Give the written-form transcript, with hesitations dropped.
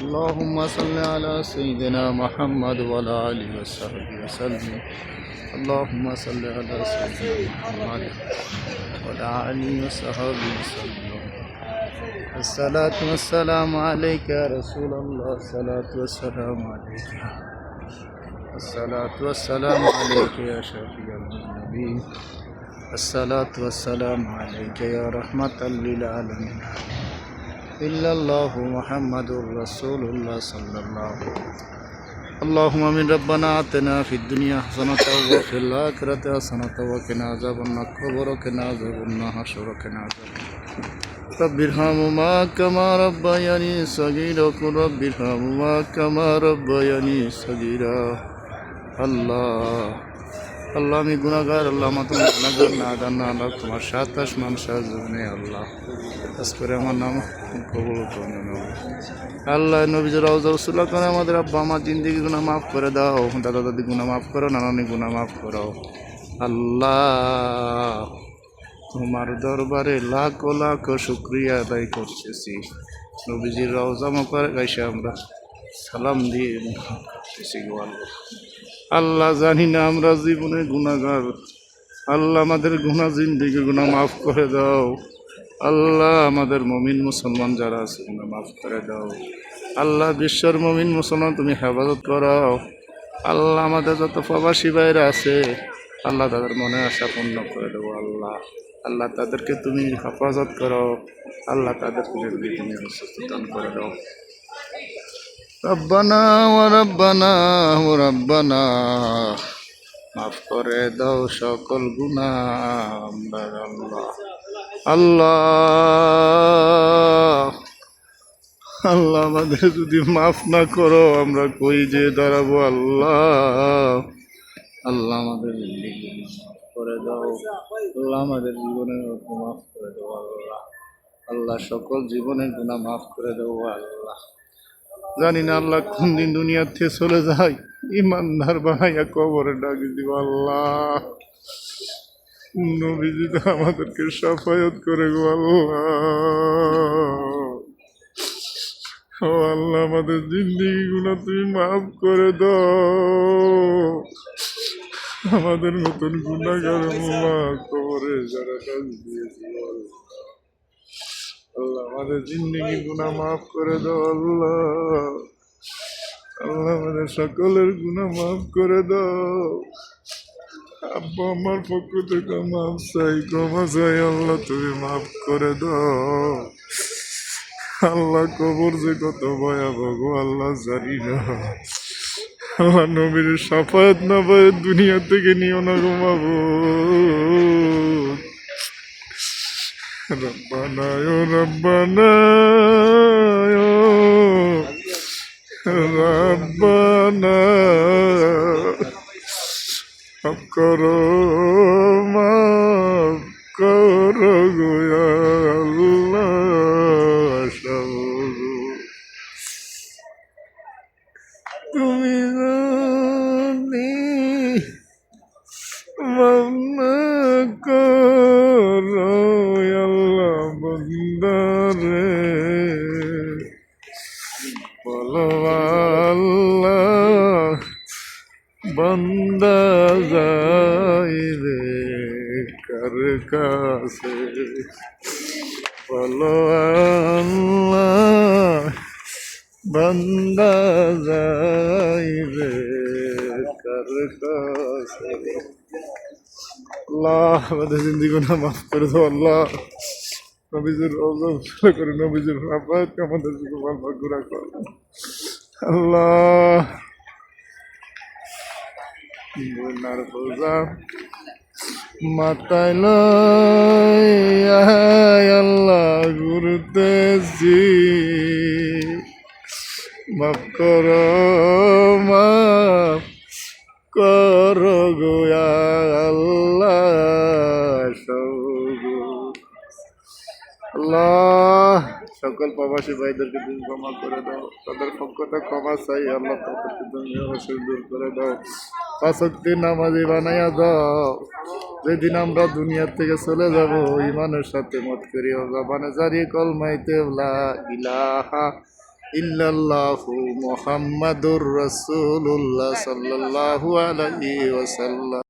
اللهم صل على سيدنا محمد وعلى آله وصحبه وسلم. اللهم صل على سيدنا محمد وعلى آله وصحبه وسلم. الصلاة والسلام عليك يا رسول الله. الصلاة والسلام عليك. الصلاة والسلام عليك يا شفيع النبي. الصلاة والسلام عليك يا رحمة للعالمين. إلا الله محمد رسول الله صلى الله عليه وسلم. اللهم من ربنا آتنا في الدنيا حسنة وفي الآخرة حسنة وقنا عذاب النار وقنا عذاب النار وقنا عذاب رب ارحمهما كما ربياني صغيرا. وقل رب ارحمهما كما ربياني صغيرا. আল্লাহ আল্লাহ আমি গুনাহগার। আল্লাহ আমার তোমার গুনাহগার না দান না আল্লাহ তোমার 27 মানুষের জীবনে আল্লাহ কাজ করে আমার নাম কবুল করুন। আল্লাহ নবীজি রওজা উসুল্লাহ করে আমাদের আব্বা আমার জিন্দেগি গুনাহ মাফ করে দাও, দাদা দাদি গুনাহ মাফ করো, নানানি গুনাহ মাফ করো। আল্লাহ তোমার দরবারে লাখো লাখো শুকরিয়া আদায় করতেছি। নবীজির রওজা মোবারক গাইছে আমরা সালাম দিয়ে করতেছি গো আল্লাহ। আল্লাহ জানি না আমরা জীবনে গুনাহগার। আল্লাহ আমাদের গুনাহ জিন্দেগি গুনাহ মাফ করে দাও। আল্লাহ আমাদের মুমিন মুসলমান যারা আছে গুনাহ মাফ করে দাও। আল্লাহ বিশ্বের মুমিন মুসলমান তুমি হেফাজত করো। আল্লাহ আমাদের যত প্রবাসী ভাইরা আছে আল্লাহ তাদের মনে আশা পূর্ণ করে দেবো। আল্লাহ আল্লাহ তাদেরকে তুমি হেফাজত করো। আল্লাহ তাদেরকে তুমি সুস্থ দান করে দাও। রব্বানা ওয়া রব্বানা ওয়া রব্বানা মাফ করে দাও সকল গুনাহ আল্লাহ। আল্লাহ আল্লাহ আমাদের যদি মাফ না করো আমরা কই যে দাঁড়াবো। আল্লাহ আল্লাহ আমাদের জিন্দেগি মাফ করে দাও। আল্লাহ আমাদের জীবনের মাফ করে দাও। আল্লাহ আল্লাহ সকল জীবনের গুনাহ মাফ করে দাও। আল্লাহ জানি না আল্লাহ কোন দিন দুনিয়ার থেকে চলে যায়, ইমানদার বানাইয়া কবরে ডাকি দিব। আল্লাহ নবীজি তো আমাদেরকে সাফায়াত করে গো আল্লাহ। ও আল্লাহ আমাদের জিন্দেগি গুলো তুমি মাফ করে দাও। আমাদের মতন গুনাহগার আল্লাহ কবরে যারা ডাক দিয়েছি আল্লাহ আমাদের জিন্দেগি গুনাহ মাফ করে দাও। আল্লাহ আল্লাহ আমাদের সকলের গুনাহ মাফ করে দাও। আব্বা আমার পক্ষ থেকে মাফ চাই, ক্ষমা চাই। আল্লাহ তুমি মাফ করে দাও। আল্লাহ কবর যে কত ভয়াবহ গো আল্লাহ জানি না। আল্লাহ নবীর সাফায়াত না পায় দুনিয়া থেকে নিও না গো মাবুদ। রব্বানা ইয়া রব্বানা ইয়া রব্বানা মাফ করো মাফ করো গো আল্লাহ। তুমি যদি মাফ করো আল্লাহ বন্দারে বলো আল্লাহ বান্দা যাইবে কার কাছে। বলো আল্লাহ বান্দা যাইবে কার কাছে। আল্লাহ আমাদের জিন্দেগি গুনাহ মাফ করে দাও। আল্লাহ নবীজির রওজা উসুল্লাহ করে নবীজির সাফায়াতকে আমাদের জীবন গুনাহ করো। আল্লাহ গুনার বোঝা মাথায় লইয়া আল্লাহ ঘুরতেছি। মাফ করো মাফ করো গো আল্লাহ। আল্লাহ সকল প্রবাসী ভাইদেরকে তুমি ক্ষমা করে দাও। তাদের পক্ষটা ক্ষমা চাই। আল্লাহ তাদেরকে তুমি অবশ্যই দূর করে দাও। 5 ওয়াক্তের নামাজি বানাইয়া দাও। যেদিন আমরা দুনিয়ার থেকে চলে যাব ইমানের সাথে মত করি জবানে জারি কলমাইতে লা ইলাহা ইল্লাল্লাহু মুহাম্মাদুর রাসূলুল্লাহ সাল্লাল্লাহু আলাইহি ওয়াসাল্লাম।